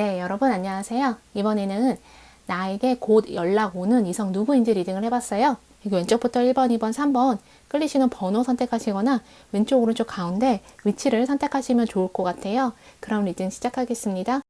네, 여러분 안녕하세요. 이번에는 나에게 곧 연락 오는 이성 누구인지 리딩을 해봤어요. 여기 왼쪽부터 1번, 2번, 3번 끌리시는 번호 선택하시거나 왼쪽, 오른쪽 가운데 위치를 선택하시면 좋을 것 같아요. 그럼 리딩 시작하겠습니다.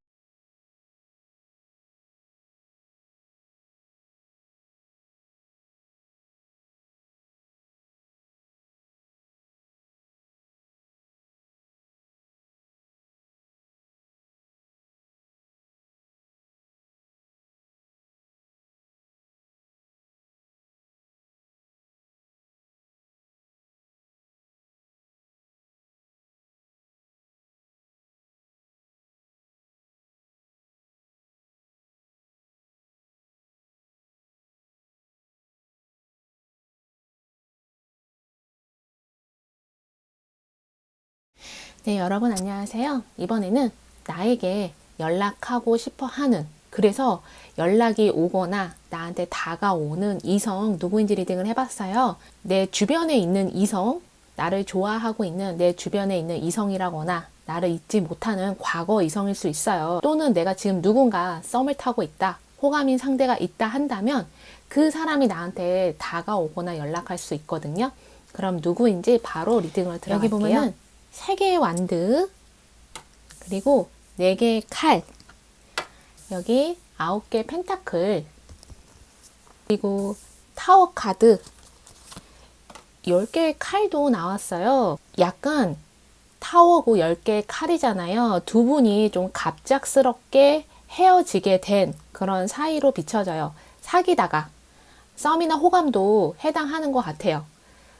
네, 여러분 안녕하세요. 이번에는 나에게 연락하고 싶어 하는, 그래서 연락이 오거나 나한테 다가오는 이성 누구인지 리딩을 해봤어요. 내 주변에 있는 이성, 나를 좋아하고 있는 내 주변에 있는 이성이라거나 나를 잊지 못하는 과거 이성일 수 있어요. 또는 내가 지금 누군가 썸을 타고 있다, 호감인 상대가 있다 한다면 그 사람이 나한테 다가오거나 연락할 수 있거든요. 그럼 누구인지 바로 리딩을 들어갈게요. 여기 보면은 3개의 완드, 그리고 4개의 칼, 여기 9개 펜타클, 그리고 타워 카드, 10개의 칼도 나왔어요. 약간 타워고 10개의 칼이잖아요. 두 분이 좀 갑작스럽게 헤어지게 된 그런 사이로 비춰져요. 사귀다가 썸이나 호감도 해당하는 것 같아요.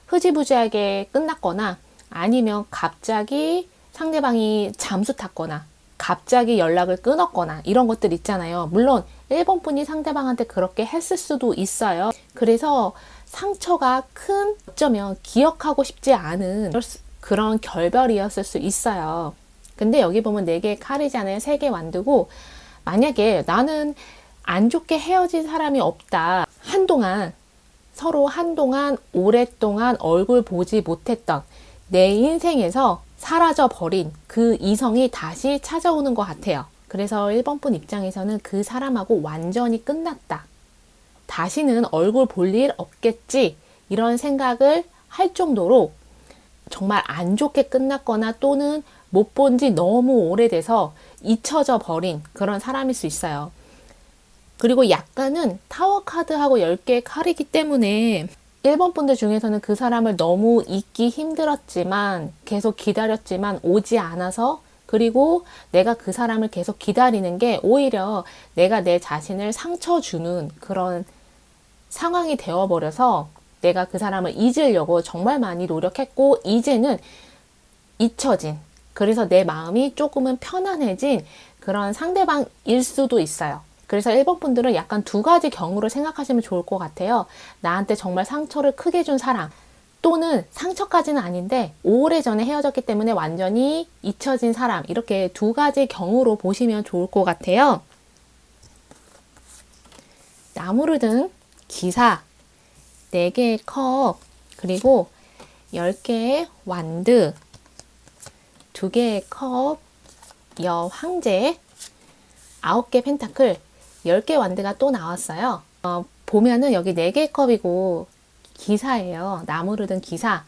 흐지부지하게 끝났거나 아니면 갑자기 상대방이 잠수 탔거나 갑자기 연락을 끊었거나 이런 것들 있잖아요. 물론 1번 분이 상대방한테 그렇게 했을 수도 있어요. 그래서 상처가 큰, 어쩌면 기억하고 싶지 않은 그런 결별이었을 수 있어요. 근데 여기 보면 4개의 칼이잖아요. 3개 완두고, 만약에 나는 안 좋게 헤어진 사람이 없다, 서로 한동안 오랫동안 얼굴 보지 못했던 내 인생에서 사라져 버린 그 이성이 다시 찾아오는 것 같아요. 그래서 1번 분 입장에서는 그 사람하고 완전히 끝났다, 다시는 얼굴 볼 일 없겠지, 이런 생각을 할 정도로 정말 안 좋게 끝났거나 또는 못 본 지 너무 오래돼서 잊혀져 버린 그런 사람일 수 있어요. 그리고 약간은 타워 카드하고 10개의 칼이기 때문에 1번 분들 중에서는 그 사람을 너무 잊기 힘들었지만, 계속 기다렸지만 오지 않아서, 그리고 내가 그 사람을 계속 기다리는 게 오히려 내가 내 자신을 상처 주는 그런 상황이 되어버려서 내가 그 사람을 잊으려고 정말 많이 노력했고 이제는 잊혀진, 그래서 내 마음이 조금은 편안해진 그런 상대방일 수도 있어요. 그래서 1번 분들은 약간 2가지 경우를 생각하시면 좋을 것 같아요. 나한테 정말 상처를 크게 준 사람, 또는 상처까지는 아닌데 오래전에 헤어졌기 때문에 완전히 잊혀진 사람, 이렇게 2가지 경우로 보시면 좋을 것 같아요. 나무를 든 기사, 4개의 컵, 그리고 10개의 완드, 2개의 컵, 여황제, 9개 펜타클, 10개 완드가 또 나왔어요. 보면은 여기 4개의 컵이고 기사예요. 나무를 든 기사.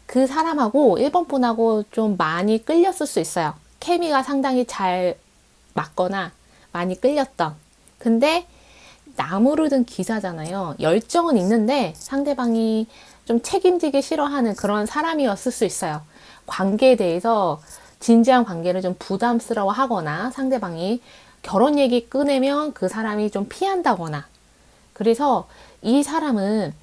그 사람하고 1번 분하고 좀 많이 끌렸을 수 있어요. 케미가 상당히 잘 맞거나 많이 끌렸던. 근데 나무를 든 기사잖아요. 열정은 있는데 상대방이 좀 책임지기 싫어하는 그런 사람이었을 수 있어요. 관계에 대해서, 진지한 관계를 좀 부담스러워 하거나 상대방이 결혼 얘기 꺼내면 그 사람이 좀 피한다거나, 그래서 이 사람은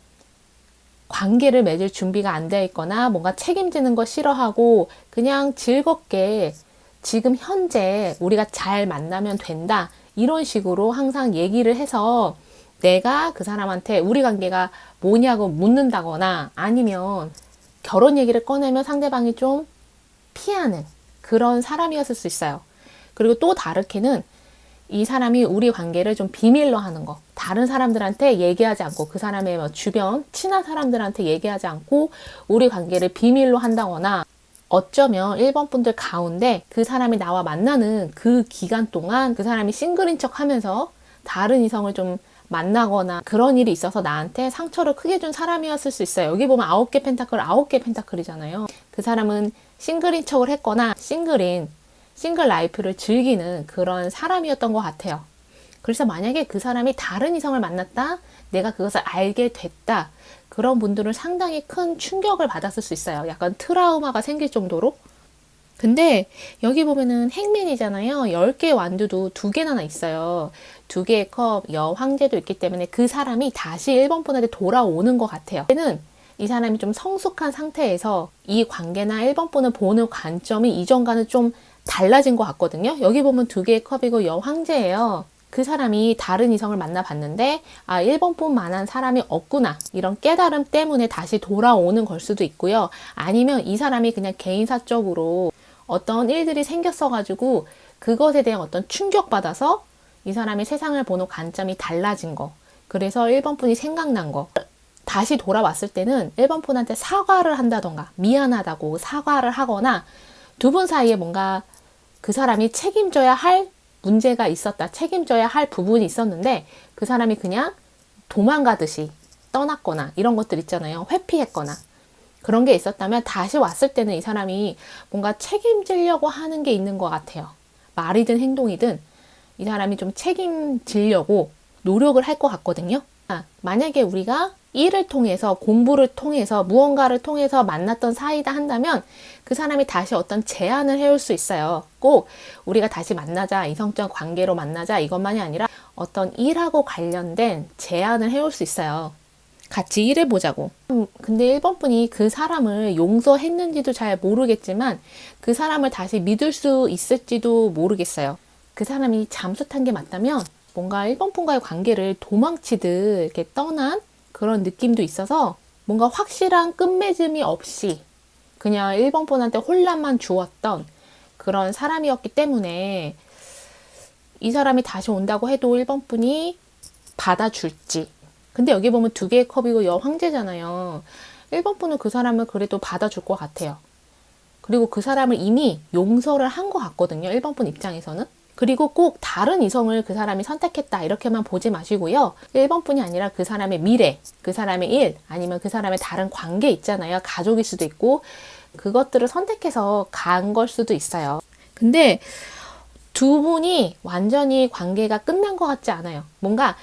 관계를 맺을 준비가 안 되어 있거나 뭔가 책임지는 거 싫어하고 그냥 즐겁게 지금 현재 우리가 잘 만나면 된다, 이런 식으로 항상 얘기를 해서 내가 그 사람한테 우리 관계가 뭐냐고 묻는다거나 아니면 결혼 얘기를 꺼내면 상대방이 좀 피하는 그런 사람이었을 수 있어요. 그리고 또 다르게는 이 사람이 우리 관계를 좀 비밀로 하는 거, 다른 사람들한테 얘기하지 않고, 그 사람의 주변 친한 사람들한테 얘기하지 않고 우리 관계를 비밀로 한다거나, 어쩌면 1번 분들 가운데 그 사람이 나와 만나는 그 기간 동안 그 사람이 싱글인 척 하면서 다른 이성을 좀 만나거나 그런 일이 있어서 나한테 상처를 크게 준 사람이었을 수 있어요. 여기 보면 9개 펜타클, 9개 펜타클이잖아요. 그 사람은 싱글인 척을 했거나 싱글 라이프를 즐기는 그런 사람이었던 것 같아요. 그래서 만약에 그 사람이 다른 이성을 만났다, 내가 그것을 알게 됐다, 그런 분들은 상당히 큰 충격을 받았을 수 있어요. 약간 트라우마가 생길 정도로. 근데 여기 보면은 행맨이잖아요. 10개의 완두도 2개나 있어요. 2개의 컵, 여황제도 있기 때문에 그 사람이 다시 1번 분한테 돌아오는 것 같아요. 얘는 이 사람이 좀 성숙한 상태에서 이 관계나 1번 분을 보는 관점이 이전과는 좀 달라진 것 같거든요. 여기 보면 2개의 컵이고 여황제예요. 그 사람이 다른 이성을 만나봤는데 1번 분만한 사람이 없구나, 이런 깨달음 때문에 다시 돌아오는 걸 수도 있고요. 아니면 이 사람이 그냥 개인사적으로 어떤 일들이 생겼어 가지고 그것에 대한 어떤 충격받아서 이 사람이 세상을 보는 관점이 달라진 거, 그래서 1번 분이 생각난 거, 다시 돌아왔을 때는 1번 분한테 사과를 한다던가 미안하다고 사과를 하거나 두 분 사이에 뭔가 그 사람이 책임져야 할 문제가 있었다, 책임져야 할 부분이 있었는데 그 사람이 그냥 도망가듯이 떠났거나 이런 것들 있잖아요. 회피했거나 그런 게 있었다면 다시 왔을 때는 이 사람이 뭔가 책임지려고 하는 게 있는 것 같아요. 말이든 행동이든 이 사람이 좀 책임지려고 노력을 할 것 같거든요. 만약에 우리가 일을 통해서, 공부를 통해서, 무언가를 통해서 만났던 사이다 한다면 그 사람이 다시 어떤 제안을 해올 수 있어요. 꼭 우리가 다시 만나자, 이성적 관계로 만나자, 이것만이 아니라 어떤 일하고 관련된 제안을 해올 수 있어요. 같이 일해보자고. 근데 1번 분이 그 사람을 용서했는지도 잘 모르겠지만 그 사람을 다시 믿을 수 있을지도 모르겠어요. 그 사람이 잠수탄 게 맞다면 뭔가 1번 분과의 관계를 도망치듯 이렇게 떠난 그런 느낌도 있어서 뭔가 확실한 끝맺음이 없이 그냥 1번 분한테 혼란만 주었던 그런 사람이었기 때문에 이 사람이 다시 온다고 해도 1번 분이 받아줄지. 근데 여기 보면 2개의 컵이고 여황제잖아요. 1번 분은 그 사람을 그래도 받아줄 것 같아요. 그리고 그 사람을 이미 용서를 한 것 같거든요. 1번 분 입장에서는. 그리고 꼭 다른 이성을 그 사람이 선택했다 이렇게만 보지 마시고요. 1번 분이 아니라 그 사람의 미래, 그 사람의 일, 아니면 그 사람의 다른 관계 있잖아요. 가족일 수도 있고 그것들을 선택해서 간 걸 수도 있어요. 근데 두 분이 완전히 관계가 끝난 것 같지 않아요. 뭔가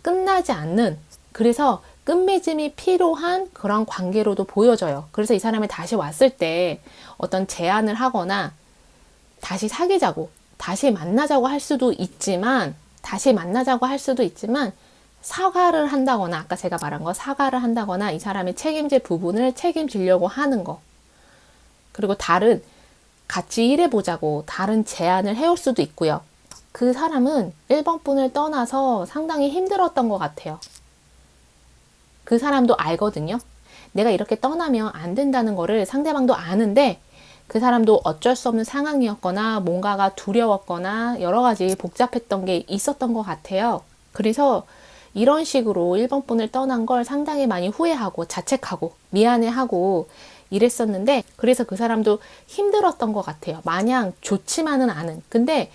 끝나지 않는, 그래서 끝맺음이 필요한 그런 관계로도 보여져요. 그래서 이 사람이 다시 왔을 때 어떤 제안을 하거나 다시 사귀자고, 다시 만나자고 할 수도 있지만 사과를 한다거나, 아까 제가 말한 거 사과를 한다거나 이 사람이 책임질 부분을 책임지려고 하는 거, 그리고 다른 같이 일해보자고 다른 제안을 해올 수도 있고요. 그 사람은 1번 분을 떠나서 상당히 힘들었던 것 같아요. 그 사람도 알거든요. 내가 이렇게 떠나면 안 된다는 거를 상대방도 아는데 그 사람도 어쩔 수 없는 상황이었거나 뭔가가 두려웠거나 여러 가지 복잡했던 게 있었던 것 같아요. 그래서 이런 식으로 1번 분을 떠난 걸 상당히 많이 후회하고 자책하고 미안해하고 이랬었는데, 그래서 그 사람도 힘들었던 것 같아요. 마냥 좋지만은 않은. 근데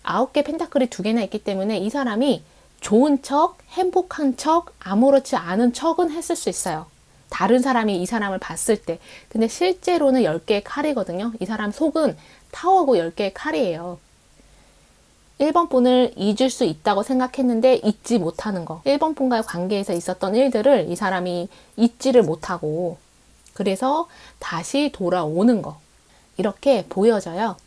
9개 펜타클이 2개나 있기 때문에 이 사람이 좋은 척, 행복한 척, 아무렇지 않은 척은 했을 수 있어요. 다른 사람이 이 사람을 봤을 때. 근데 실제로는 10개의 칼이거든요. 이 사람 속은 타워고 10개의 칼이에요. 1번 분을 잊을 수 있다고 생각했는데 잊지 못하는 거. 1번 분과의 관계에서 있었던 일들을 이 사람이 잊지를 못하고 그래서 다시 돌아오는 거. 이렇게 보여져요.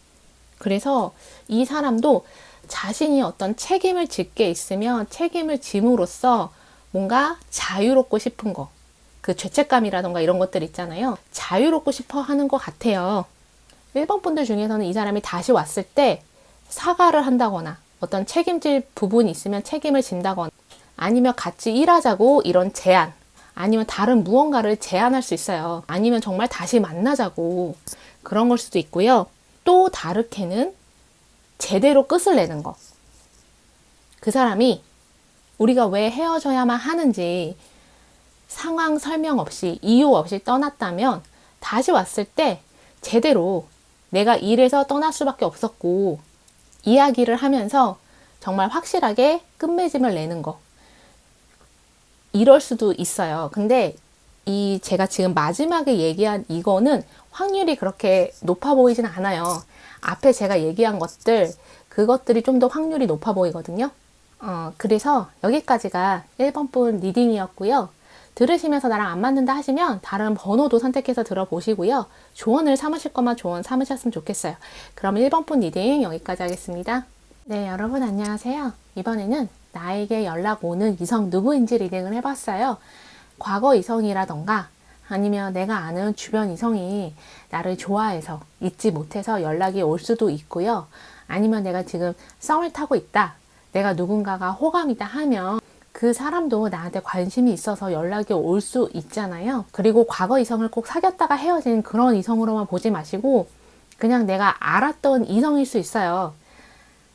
그래서 이 사람도 자신이 어떤 책임을 질 게 있으면 책임을 짐으로써 뭔가 자유롭고 싶은 거. 그 죄책감이라던가 이런 것들 있잖아요. 자유롭고 싶어 하는 것 같아요. 1번 분들 중에서는 이 사람이 다시 왔을 때 사과를 한다거나 어떤 책임질 부분이 있으면 책임을 진다거나 아니면 같이 일하자고 이런 제안, 아니면 다른 무언가를 제안할 수 있어요. 아니면 정말 다시 만나자고 그런 걸 수도 있고요. 또 다르게는 제대로 끝을 내는 거. 그 사람이 우리가 왜 헤어져야만 하는지 상황 설명 없이 이유 없이 떠났다면 다시 왔을 때 제대로 내가 일에서 떠날 수밖에 없었고 이야기를 하면서 정말 확실하게 끝맺음을 내는 거. 이럴 수도 있어요. 근데 제가 지금 마지막에 얘기한 이거는 확률이 그렇게 높아 보이진 않아요. 앞에 제가 얘기한 것들, 그것들이 좀 더 확률이 높아 보이거든요. 그래서 여기까지가 1번 분 리딩이었고요. 들으시면서 나랑 안 맞는다 하시면 다른 번호도 선택해서 들어보시고요. 조언을 삼으실 거면 조언 삼으셨으면 좋겠어요. 그럼 1번 분 리딩 여기까지 하겠습니다. 네, 여러분 안녕하세요. 이번에는 나에게 연락 오는 이성 누구인지 리딩을 해봤어요. 과거 이성이라던가 아니면 내가 아는 주변 이성이 나를 좋아해서 잊지 못해서 연락이 올 수도 있고요. 아니면 내가 지금 썸을 타고 있다. 내가 누군가가 호감이다 하면 그 사람도 나한테 관심이 있어서 연락이 올 수 있잖아요. 그리고 과거 이성을 꼭 사귀었다가 헤어진 그런 이성으로만 보지 마시고 그냥 내가 알았던 이성일 수 있어요.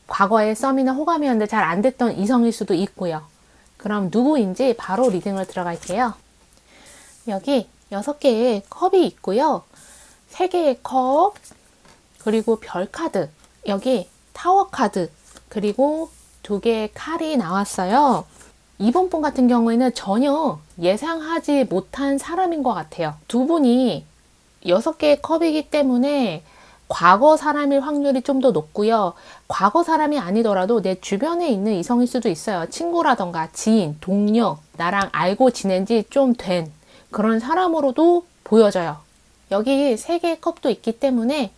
과거에 썸이나 호감이었는데 잘 안 됐던 이성일 수도 있고요. 그럼 누구인지 바로 리딩을 들어갈게요. 여기 6개의 컵이 있고요. 3개의 컵, 그리고 별 카드, 여기 타워 카드, 그리고 2개의 칼이 나왔어요. 이번 분 같은 경우에는 전혀 예상하지 못한 사람인 것 같아요. 두 분이 6개의 컵이기 때문에 과거 사람일 확률이 좀 더 높고요. 과거 사람이 아니더라도 내 주변에 있는 이성일 수도 있어요. 친구라던가 지인, 동료, 나랑 알고 지낸 지 좀 된 그런 사람으로도 보여져요. 여기 3개의 컵도 있기 때문에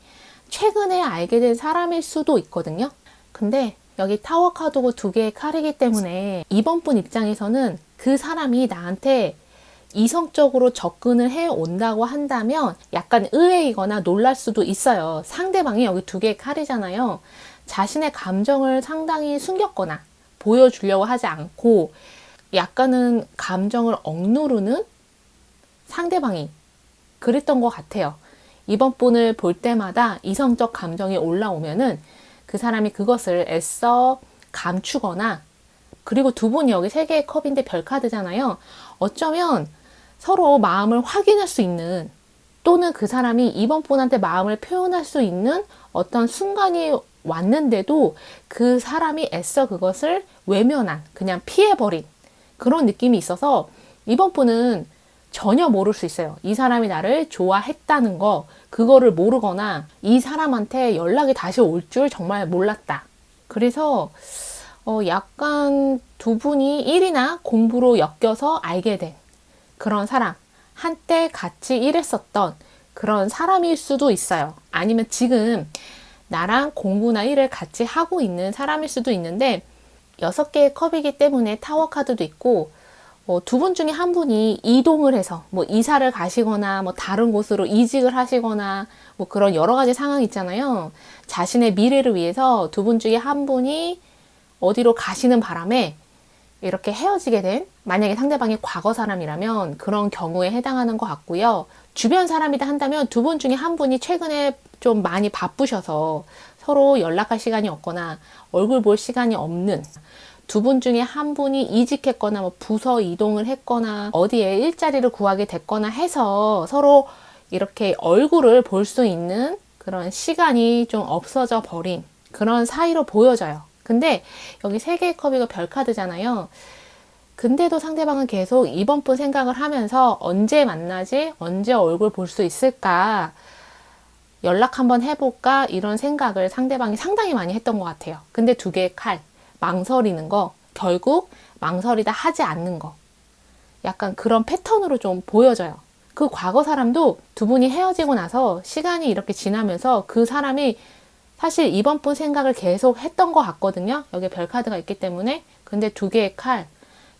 최근에 알게 된 사람일 수도 있거든요. 근데 여기 타워 카드고 2개의 칼이기 때문에 이번 분 입장에서는 그 사람이 나한테 이성적으로 접근을 해 온다고 한다면 약간 의외이거나 놀랄 수도 있어요. 상대방이 여기 2개의 칼이잖아요. 자신의 감정을 상당히 숨겼거나 보여주려고 하지 않고 약간은 감정을 억누르는 상대방이 그랬던 것 같아요. 이번 분을 볼 때마다 이성적 감정이 올라오면은 그 사람이 그것을 애써 감추거나, 그리고 두 분이 여기 3개의 컵인데 별 카드잖아요. 어쩌면 서로 마음을 확인할 수 있는, 또는 그 사람이 이번 분한테 마음을 표현할 수 있는 어떤 순간이 왔는데도 그 사람이 애써 그것을 외면한, 그냥 피해버린 그런 느낌이 있어서 이번 분은 전혀 모를 수 있어요. 이 사람이 나를 좋아했다는 거, 그거를 모르거나 이 사람한테 연락이 다시 올 줄 정말 몰랐다. 그래서 약간 두 분이 일이나 공부로 엮여서 알게 된 그런 사람, 한때 같이 일했었던 그런 사람일 수도 있어요. 아니면 지금 나랑 공부나 일을 같이 하고 있는 사람일 수도 있는데 6개의 컵이기 때문에 타워 카드도 있고, 두 분 중에 한 분이 이동을 해서 뭐 이사를 가시거나 뭐 다른 곳으로 이직을 하시거나 뭐 그런 여러 가지 상황이 있잖아요. 자신의 미래를 위해서 두 분 중에 한 분이 어디로 가시는 바람에 이렇게 헤어지게 된, 만약에 상대방이 과거 사람이라면 그런 경우에 해당하는 것 같고요. 주변 사람이다 한다면 두 분 중에 한 분이 최근에 좀 많이 바쁘셔서 서로 연락할 시간이 없거나 얼굴 볼 시간이 없는, 두 분 중에 한 분이 이직했거나 뭐 부서 이동을 했거나 어디에 일자리를 구하게 됐거나 해서 서로 이렇게 얼굴을 볼 수 있는 그런 시간이 좀 없어져 버린 그런 사이로 보여져요. 근데 여기 3개의 컵이고 별 카드잖아요. 근데도 상대방은 계속 이번 분 생각을 하면서 언제 만나지? 언제 얼굴 볼 수 있을까? 연락 한번 해볼까? 이런 생각을 상대방이 상당히 많이 했던 것 같아요. 근데 2개의 칼, 망설이는 거, 결국 망설이다 하지 않는 거, 약간 그런 패턴으로 좀 보여져요. 그 과거 사람도 두 분이 헤어지고 나서 시간이 이렇게 지나면서 그 사람이 사실 이번 분 생각을 계속 했던 것 같거든요. 여기 별 카드가 있기 때문에. 근데 2개의 칼,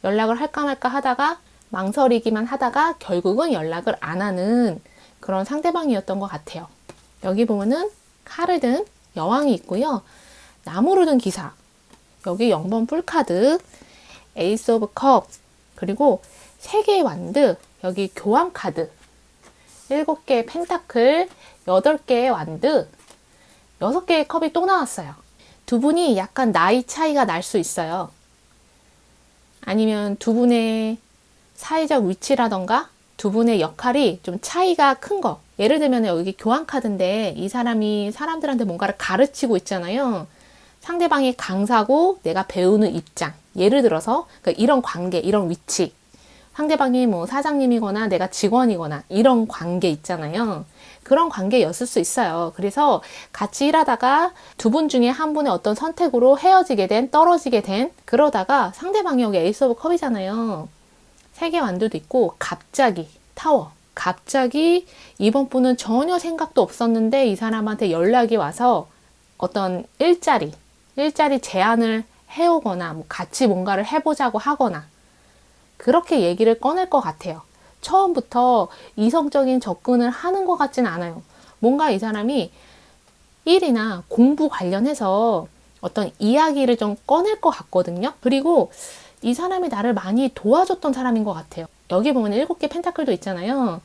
연락을 할까 말까 하다가 망설이기만 하다가 결국은 연락을 안 하는 그런 상대방이었던 것 같아요. 여기 보면은 칼을 든 여왕이 있고요. 나무를 든 기사, 여기 0번 풀카드, 에이스 오브 컵, 그리고 3개의 완드, 여기 교황 카드, 7개의 펜타클, 8개의 완드, 6개의 컵이 또 나왔어요. 두 분이 약간 나이 차이가 날 수 있어요. 아니면 두 분의 사회적 위치라던가 두 분의 역할이 좀 차이가 큰 거. 예를 들면 여기 교환 카드인데 이 사람이 사람들한테 뭔가를 가르치고 있잖아요. 상대방이 강사고 내가 배우는 입장. 예를 들어서 그러니까 이런 관계, 이런 위치. 상대방이 뭐 사장님이거나 내가 직원이거나 이런 관계 있잖아요. 그런 관계였을 수 있어요. 그래서 같이 일하다가 두 분 중에 한 분의 어떤 선택으로 헤어지게 된, 떨어지게 된, 그러다가 상대방이 여기 에이스 오브 컵이잖아요. 세계 완두도 있고 갑자기 타워. 갑자기 이번 분은 전혀 생각도 없었는데 이 사람한테 연락이 와서 어떤 일자리 제안을 해오거나 뭐 같이 뭔가를 해보자고 하거나 그렇게 얘기를 꺼낼 것 같아요. 처음부터 이성적인 접근을 하는 것 같진 않아요. 뭔가 이 사람이 일이나 공부 관련해서 어떤 이야기를 좀 꺼낼 것 같거든요. 그리고 이 사람이 나를 많이 도와줬던 사람인 것 같아요. 여기 보면 7개 펜타클도 있잖아요.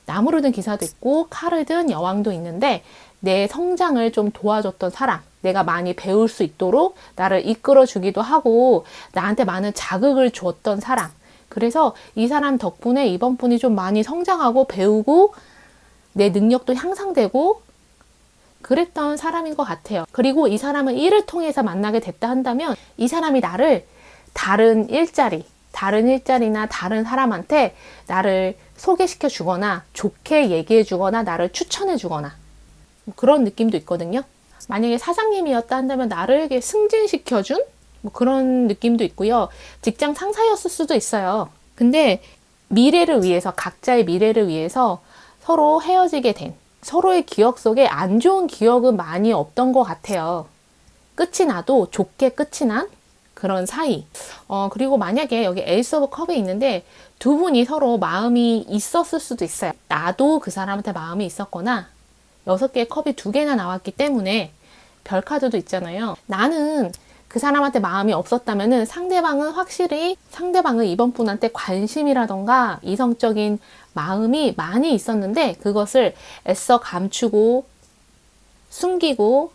나무를 든 기사도 있고 칼을 든 여왕도 있는데 내 성장을 좀 도와줬던 사람, 내가 많이 배울 수 있도록 나를 이끌어 주기도 하고 나한테 많은 자극을 주었던 사람. 그래서 이 사람 덕분에 이번 분이 좀 많이 성장하고 배우고 내 능력도 향상되고 그랬던 사람인 것 같아요. 그리고 이 사람은 일을 통해서 만나게 됐다 한다면 이 사람이 나를 다른 일자리나 다른 사람한테 나를 소개시켜 주거나 좋게 얘기해 주거나 나를 추천해 주거나 그런 느낌도 있거든요. 만약에 사장님이었다 한다면 나를 승진시켜 준 뭐 그런 느낌도 있고요. 직장 상사였을 수도 있어요. 근데 미래를 위해서, 각자의 미래를 위해서 서로 헤어지게 된, 서로의 기억 속에 안 좋은 기억은 많이 없던 것 같아요. 끝이 나도 좋게 끝이 난 그런 사이. 그리고 만약에 여기 에이스 오브 컵이 있는데 두 분이 서로 마음이 있었을 수도 있어요. 나도 그 사람한테 마음이 있었거나 6개의 컵이 2개나 나왔기 때문에 별 카드도 있잖아요. 나는 그 사람한테 마음이 없었다면은 상대방은 확실히 상대방은 이번 분한테 관심이라던가 이성적인 마음이 많이 있었는데 그것을 애써 감추고 숨기고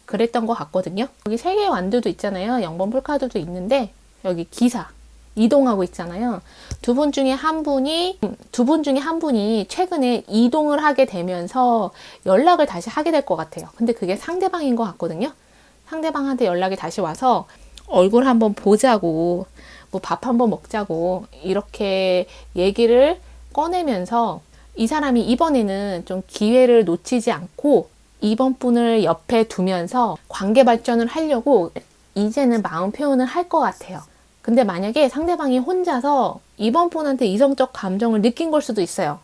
그랬던 것 같거든요. 여기 3개의 완두도 있잖아요. 0번 풀카드도 있는데 여기 기사 이동하고 있잖아요. 두 분 중에 한 분이 최근에 이동을 하게 되면서 연락을 다시 하게 될 것 같아요. 근데 그게 상대방인 것 같거든요. 상대방한테 연락이 다시 와서 얼굴 한번 보자고, 뭐 밥 한번 먹자고 이렇게 얘기를 꺼내면서 이 사람이 이번에는 좀 기회를 놓치지 않고 이번 분을 옆에 두면서 관계 발전을 하려고 이제는 마음 표현을 할 것 같아요. 근데 만약에 상대방이 혼자서 이번 분한테 이성적 감정을 느낀 걸 수도 있어요.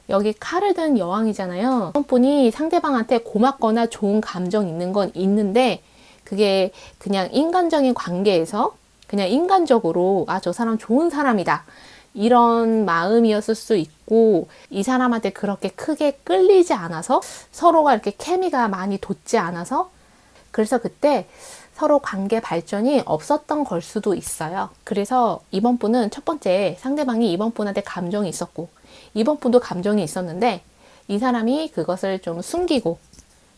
여기 칼을 든 여왕이잖아요. 이번 분이 상대방한테 고맙거나 좋은 감정 있는 건 있는데 그게 그냥 인간적인 관계에서 그냥 인간적으로 저 사람 좋은 사람이다. 이런 마음이었을 수 있고 이 사람한테 그렇게 크게 끌리지 않아서 서로가 이렇게 케미가 많이 돋지 않아서 그래서 그때 서로 관계 발전이 없었던 걸 수도 있어요. 그래서 이번 분은 첫 번째 상대방이 이번 분한테 감정이 있었고 이번 분도 감정이 있었는데 이 사람이 그것을 좀 숨기고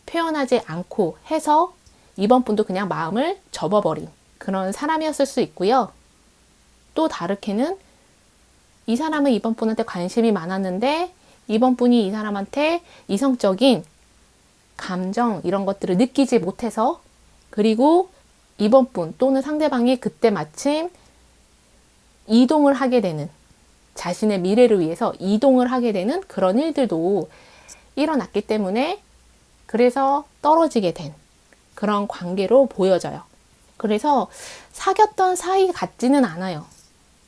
표현하지 않고 해서 이번 분도 그냥 마음을 접어버린 그런 사람이었을 수 있고요. 또 다르게는 이 사람은 이번 분한테 관심이 많았는데 이번 분이 이 사람한테 이성적인 감정 이런 것들을 느끼지 못해서 그리고 이번 분 또는 상대방이 그때 마침 이동을 하게 되는 자신의 미래를 위해서 이동을 하게 되는 그런 일들도 일어났기 때문에 그래서 떨어지게 된 그런 관계로 보여져요. 그래서 사귀었던 사이 같지는 않아요.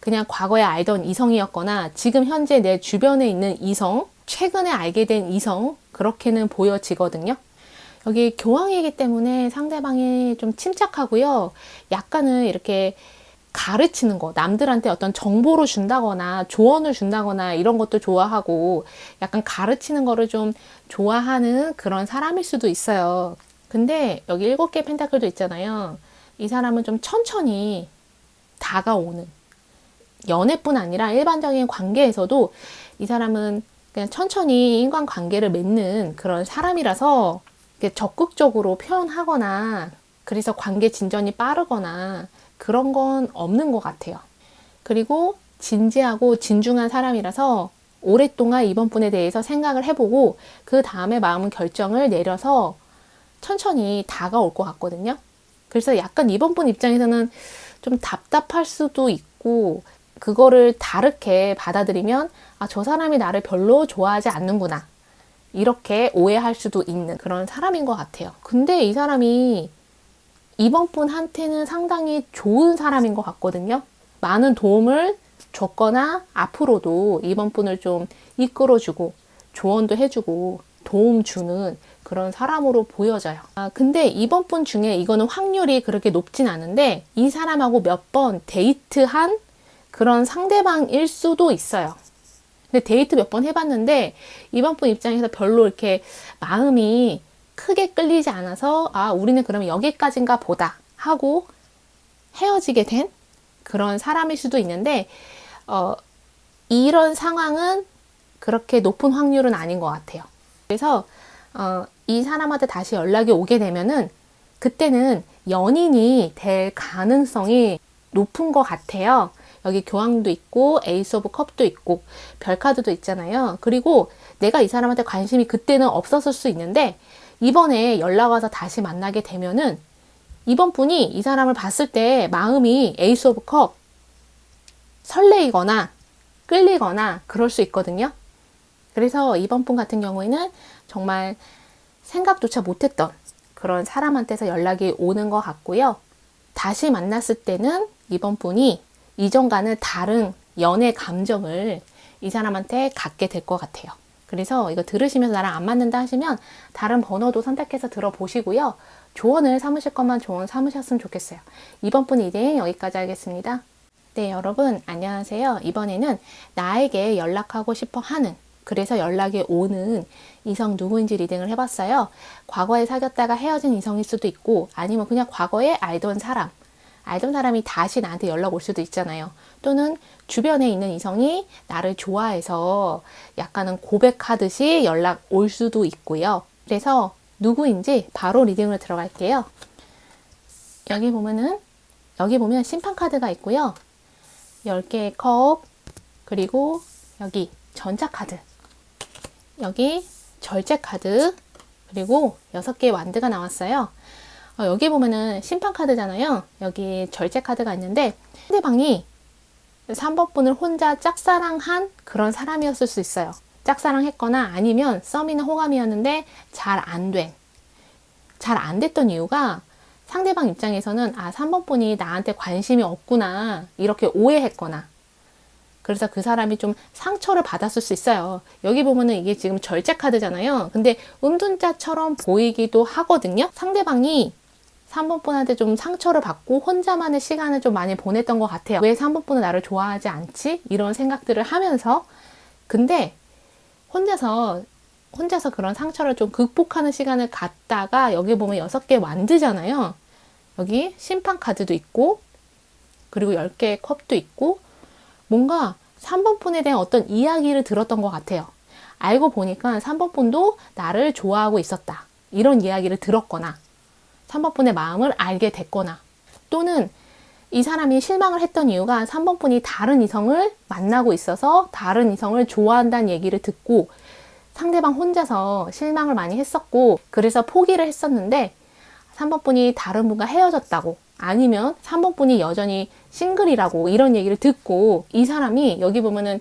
그냥 과거에 알던 이성이었거나 지금 현재 내 주변에 있는 이성, 최근에 알게 된 이성 그렇게는 보여지거든요. 여기 교황이기 때문에 상대방이 좀 침착하고요. 약간은 이렇게 가르치는 거, 남들한테 어떤 정보를 준다거나 조언을 준다거나 이런 것도 좋아하고 약간 가르치는 거를 좀 좋아하는 그런 사람일 수도 있어요. 근데 여기 7개 펜타클도 있잖아요. 이 사람은 좀 천천히 다가오는 연애뿐 아니라 일반적인 관계에서도 이 사람은 그냥 천천히 인간관계를 맺는 그런 사람이라서 적극적으로 표현하거나 그래서 관계 진전이 빠르거나 그런 건 없는 것 같아요. 그리고 진지하고 진중한 사람이라서 오랫동안 이번 분에 대해서 생각을 해보고 그 다음에 마음 결정을 내려서 천천히 다가올 것 같거든요. 그래서 약간 이번 분 입장에서는 좀 답답할 수도 있고 그거를 다르게 받아들이면 아, 저 사람이 나를 별로 좋아하지 않는구나. 이렇게 오해할 수도 있는 그런 사람인 것 같아요. 근데 이 사람이 이번 분한테는 상당히 좋은 사람인 것 같거든요. 많은 도움을 줬거나 앞으로도 이번 분을 좀 이끌어주고 조언도 해주고 도움 주는 그런 사람으로 보여져요. 근데 이번 분 중에 이거는 확률이 그렇게 높진 않은데 이 사람하고 몇 번 데이트한 그런 상대방일 수도 있어요. 근데 데이트 몇 번 해봤는데 이번 분 입장에서 별로 이렇게 마음이 크게 끌리지 않아서 아, 우리는 그러면 여기까지인가 보다 하고 헤어지게 된 그런 사람일 수도 있는데 이런 상황은 그렇게 높은 확률은 아닌 것 같아요. 그래서 이 사람한테 다시 연락이 오게 되면은 그때는 연인이 될 가능성이 높은 것 같아요. 여기 교황도 있고 에이스 오브 컵도 있고 별카드도 있잖아요. 그리고 내가 이 사람한테 관심이 그때는 없었을 수 있는데 이번에 연락 와서 다시 만나게 되면은 이번 분이 이 사람을 봤을 때 마음이 에이스 오브 컵 설레이거나 끌리거나 그럴 수 있거든요. 그래서 이번 분 같은 경우에는 정말 생각조차 못했던 그런 사람한테서 연락이 오는 것 같고요. 다시 만났을 때는 이번 분이 이전과는 다른 연애 감정을 이 사람한테 갖게 될 것 같아요. 그래서 이거 들으시면서 나랑 안 맞는다 하시면 다른 번호도 선택해서 들어보시고요. 조언을 삼으실 것만 조언 삼으셨으면 좋겠어요. 이번 분 리딩 여기까지 하겠습니다. 네, 여러분 안녕하세요. 이번에는 나에게 연락하고 싶어 하는 그래서 연락이 오는 이성 누구인지 리딩을 해봤어요. 과거에 사귀었다가 헤어진 이성일 수도 있고 아니면 그냥 과거에 알던 사람이 다시 나한테 연락 올 수도 있잖아요. 또는 주변에 있는 이성이 나를 좋아해서 약간은 고백하듯이 연락 올 수도 있고요. 그래서 누구인지 바로 리딩으로 들어갈게요. 여기 보면 심판 카드가 있고요. 10개의 컵, 그리고 여기 전차 카드, 여기 절제 카드, 그리고 6개의 완드가 나왔어요. 여기 보면은 심판 카드잖아요. 여기 절제 카드가 있는데 상대방이 3번 분을 혼자 짝사랑한 그런 사람이었을 수 있어요. 짝사랑했거나 아니면 썸이나 호감이었는데 잘 안 됐던 이유가 상대방 입장에서는 아, 3번 분이 나한테 관심이 없구나 이렇게 오해했거나 그래서 그 사람이 좀 상처를 받았을 수 있어요. 여기 보면은 이게 지금 절제 카드잖아요. 근데 은둔자처럼 보이기도 하거든요. 상대방이 3번 분한테 좀 상처를 받고 혼자만의 시간을 좀 많이 보냈던 것 같아요. 왜 3번 분은 나를 좋아하지 않지? 이런 생각들을 하면서 근데 혼자서 그런 상처를 좀 극복하는 시간을 갖다가 여기 보면 6개 완드잖아요. 여기 심판 카드도 있고 그리고 10개의 컵도 있고 뭔가 3번 분에 대한 어떤 이야기를 들었던 것 같아요. 알고 보니까 3번 분도 나를 좋아하고 있었다. 이런 이야기를 들었거나 3번 분의 마음을 알게 됐거나 또는 이 사람이 실망을 했던 이유가 3번 분이 다른 이성을 만나고 있어서 다른 이성을 좋아한다는 얘기를 듣고 상대방 혼자서 실망을 많이 했었고 그래서 포기를 했었는데 3번 분이 다른 분과 헤어졌다고 아니면 3번 분이 여전히 싱글이라고 이런 얘기를 듣고 이 사람이 여기 보면은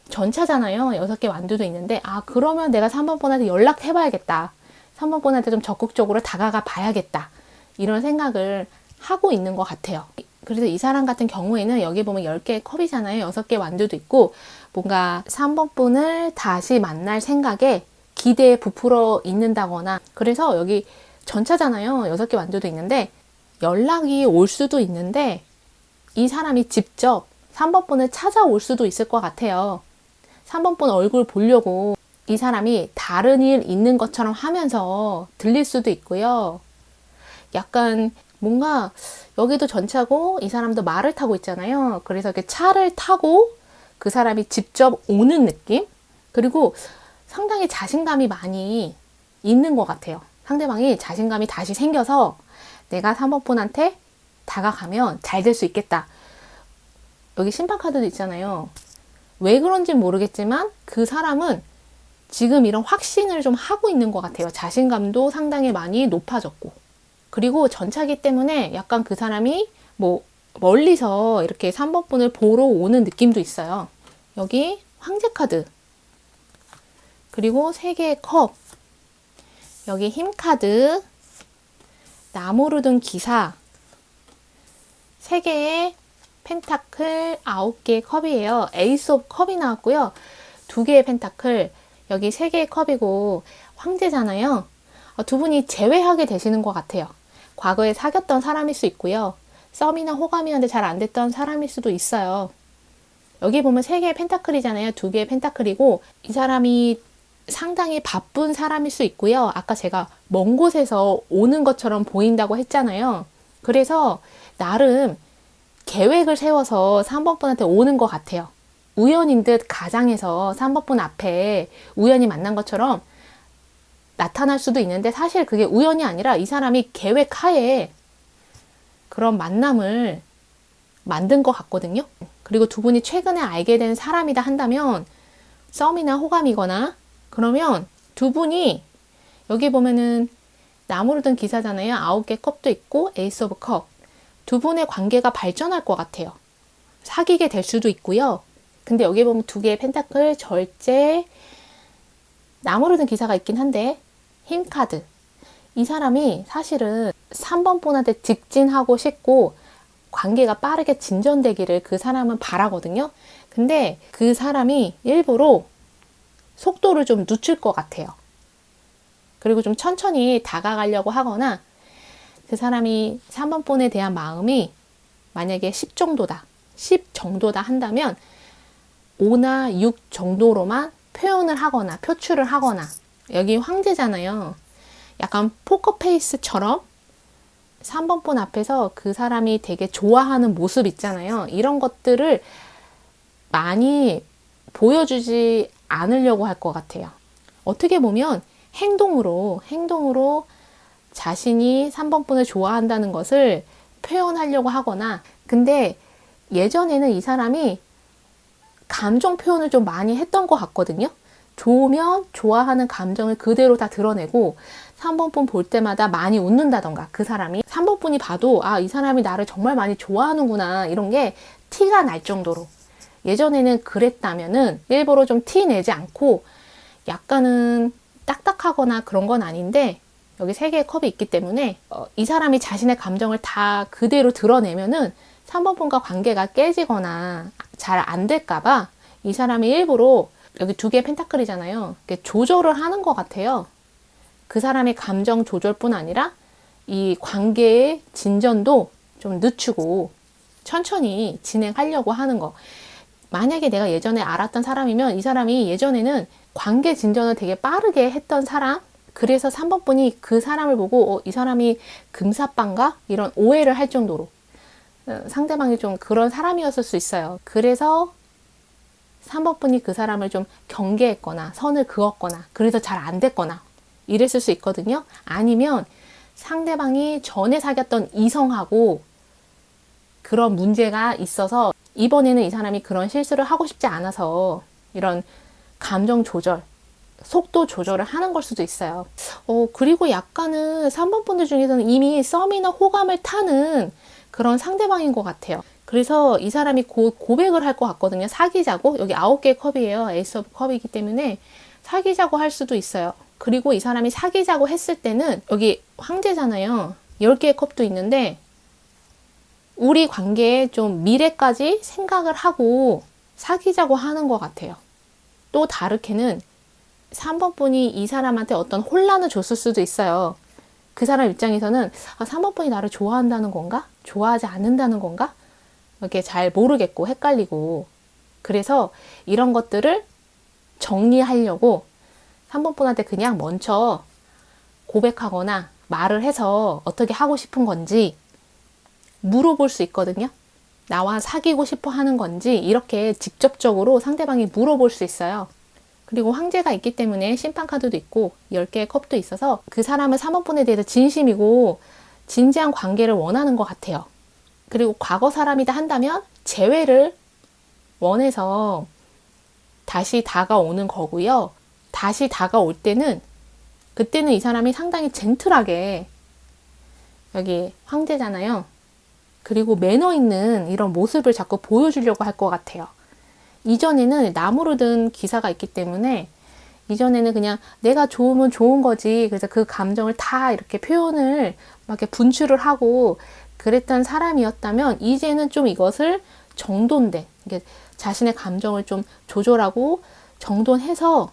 전차잖아요. 6개 완두도 있는데 아 그러면 내가 3번 분한테 연락해 봐야겠다. 3번 분한테 좀 적극적으로 다가가 봐야겠다. 이런 생각을 하고 있는 것 같아요. 그래서 이 사람 같은 경우에는 여기 보면 10개의 컵이잖아요. 6개 완두도 있고 뭔가 3번 분을 다시 만날 생각에 기대에 부풀어 있는다거나 그래서 여기 전차잖아요. 6개 완두도 있는데 연락이 올 수도 있는데 이 사람이 직접 3번 분을 찾아올 수도 있을 것 같아요. 3번 분 얼굴 보려고 이 사람이 다른 일 있는 것처럼 하면서 들릴 수도 있고요. 약간 뭔가 여기도 전차고 이 사람도 말을 타고 있잖아요. 그래서 이렇게 차를 타고 그 사람이 직접 오는 느낌? 그리고 상당히 자신감이 많이 있는 것 같아요. 상대방이 자신감이 다시 생겨서 내가 3번 분한테 다가가면 잘 될 수 있겠다. 여기 심판 카드도 있잖아요. 왜 그런지 모르겠지만 그 사람은 지금 이런 확신을 좀 하고 있는 것 같아요. 자신감도 상당히 많이 높아졌고. 그리고 전차기 때문에 약간 그 사람이 뭐 멀리서 이렇게 3번 분을 보러 오는 느낌도 있어요. 여기 황제 카드. 그리고 3개의 컵. 여기 힘 카드. 나무로 든 기사. 3개의 펜타클, 9개의 컵이에요. 에이스 오브 컵이 나왔고요. 2개의 펜타클, 여기 3개의 컵이고 황제잖아요. 두 분이 재회하게 되시는 것 같아요. 과거에 사귀었던 사람일 수 있고요. 썸이나 호감이었는데 잘 안 됐던 사람일 수도 있어요. 여기 보면 3개의 펜타클이잖아요. 2개의 펜타클이고 이 사람이 상당히 바쁜 사람일 수 있고요. 아까 제가 먼 곳에서 오는 것처럼 보인다고 했잖아요. 그래서 나름 계획을 세워서 3번 분한테 오는 것 같아요. 우연인 듯 가장해서 3번 분 앞에 우연히 만난 것처럼 나타날 수도 있는데 사실 그게 우연이 아니라 이 사람이 계획하에 그런 만남을 만든 것 같거든요. 그리고 두 분이 최근에 알게 된 사람이다 한다면 썸이나 호감이거나 그러면 두 분이 여기 보면은 나무로 든 기사잖아요. 9개 컵도 있고 에이스 오브 컵. 두 분의 관계가 발전할 것 같아요. 사귀게 될 수도 있고요. 근데 여기 보면 2개의 펜타클, 절제, 나무로 든 기사가 있긴 한데 힘 카드. 이 사람이 사실은 3번 분한테 직진하고 싶고 관계가 빠르게 진전되기를 그 사람은 바라거든요. 근데 그 사람이 일부러 속도를 좀 늦출 것 같아요. 그리고 좀 천천히 다가가려고 하거나 그 사람이 3번 분에 대한 마음이 만약에 10 정도다, 10 정도다 한다면 5나 6 정도로만 표현을 하거나 표출을 하거나 여기 황제잖아요. 약간 포커페이스처럼 3번 분 앞에서 그 사람이 되게 좋아하는 모습 있잖아요. 이런 것들을 많이 보여주지 않으려고 할 것 같아요. 어떻게 보면 행동으로 자신이 3번 분을 좋아한다는 것을 표현하려고 하거나 근데 예전에는 이 사람이 감정 표현을 좀 많이 했던 것 같거든요. 좋으면 좋아하는 감정을 그대로 다 드러내고 3번 분 볼 때마다 많이 웃는다던가 그 사람이 3번 분이 봐도 아, 이 사람이 나를 정말 많이 좋아하는구나 이런 게 티가 날 정도로 예전에는 그랬다면은 일부러 좀 티 내지 않고 약간은 딱딱하거나 그런 건 아닌데 여기 3개의 컵이 있기 때문에 이 사람이 자신의 감정을 다 그대로 드러내면은 3번 분과 관계가 깨지거나 잘 안 될까봐 이 사람이 일부러 여기 2개의 펜타클이잖아요. 조절을 하는 것 같아요. 그 사람의 감정 조절뿐 아니라 이 관계의 진전도 좀 늦추고 천천히 진행하려고 하는 거. 만약에 내가 예전에 알았던 사람이면 이 사람이 예전에는 관계 진전을 되게 빠르게 했던 사람, 그래서 3번 분이 그 사람을 보고 이 사람이 금사빠인가? 이런 오해를 할 정도로 상대방이 좀 그런 사람이었을 수 있어요. 그래서 3번 분이 그 사람을 좀 경계했거나 선을 그었거나 그래서 잘 안 됐거나 이랬을 수 있거든요. 아니면 상대방이 전에 사귀었던 이성하고 그런 문제가 있어서 이번에는 이 사람이 그런 실수를 하고 싶지 않아서 이런 감정 조절, 속도 조절을 하는 걸 수도 있어요. 그리고 약간은 3번 분들 중에서는 이미 썸이나 호감을 타는 그런 상대방인 것 같아요. 그래서 이 사람이 곧 고백을 할 것 같거든요. 사귀자고. 여기 9개의 컵이에요. 에이스 오브 컵이기 때문에 사귀자고 할 수도 있어요. 그리고 이 사람이 사귀자고 했을 때는 여기 황제잖아요. 10개의 컵도 있는데 우리 관계에 좀 미래까지 생각을 하고 사귀자고 하는 것 같아요. 또 다르게는 3번 분이 이 사람한테 어떤 혼란을 줬을 수도 있어요. 그 사람 입장에서는 3번 분이 나를 좋아한다는 건가? 좋아하지 않는다는 건가? 이렇게 잘 모르겠고 헷갈리고 그래서 이런 것들을 정리하려고 3번 분한테 그냥 먼저 고백하거나 말을 해서 어떻게 하고 싶은 건지 물어볼 수 있거든요. 나와 사귀고 싶어 하는 건지 이렇게 직접적으로 상대방이 물어볼 수 있어요. 그리고 황제가 있기 때문에 심판 카드도 있고 10개의 컵도 있어서 그 사람은 3번 분에 대해서 진심이고 진지한 관계를 원하는 것 같아요. 그리고 과거 사람이다 한다면 재회를 원해서 다시 다가오는 거고요. 다시 다가올 때는 그때는 이 사람이 상당히 젠틀하게 여기 황제잖아요. 그리고 매너 있는 이런 모습을 자꾸 보여주려고 할 것 같아요. 이전에는 나무로 든 기사가 있기 때문에 이전에는 그냥 내가 좋으면 좋은 거지. 그래서 그 감정을 다 이렇게 표현을 막 이렇게 분출을 하고 그랬던 사람이었다면 이제는 좀 이것을 정돈된, 이게 자신의 감정을 좀 조절하고 정돈해서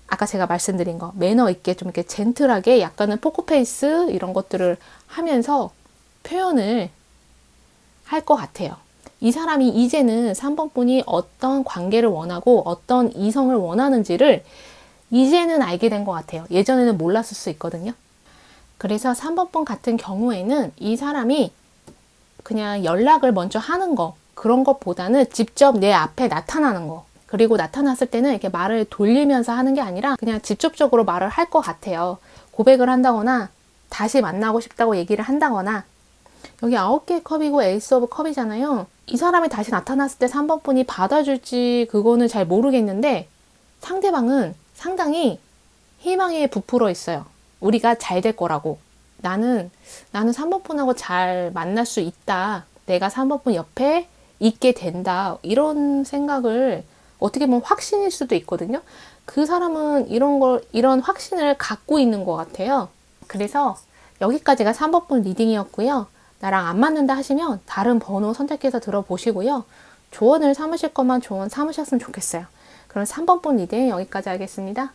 아까 제가 말씀드린 거 매너 있게 좀 이렇게 젠틀하게 약간은 포커페이스 이런 것들을 하면서 표현을 할 것 같아요. 이 사람이 이제는 3번 분이 어떤 관계를 원하고 어떤 이성을 원하는지를 이제는 알게 된 것 같아요. 예전에는 몰랐을 수 있거든요. 그래서 3번 분 같은 경우에는 이 사람이 그냥 연락을 먼저 하는 거, 그런 것보다는 직접 내 앞에 나타나는 거, 그리고 나타났을 때는 이렇게 말을 돌리면서 하는 게 아니라 그냥 직접적으로 말을 할 것 같아요. 고백을 한다거나 다시 만나고 싶다고 얘기를 한다거나. 여기 9개의 컵이고 에이스 오브 컵이잖아요. 이 사람이 다시 나타났을 때 3번 분이 받아줄지 그거는 잘 모르겠는데 상대방은 상당히 희망에 부풀어 있어요. 우리가 잘 될 거라고. 나는 3번 분하고 잘 만날 수 있다. 내가 3번 분 옆에 있게 된다. 이런 생각을 어떻게 보면 확신일 수도 있거든요. 그 사람은 이런 확신을 갖고 있는 것 같아요. 그래서 여기까지가 3번 분 리딩이었고요. 나랑 안 맞는다 하시면 다른 번호 선택해서 들어보시고요. 조언을 삼으실 것만 조언 삼으셨으면 좋겠어요. 그럼 3번 분 리딩 여기까지 하겠습니다.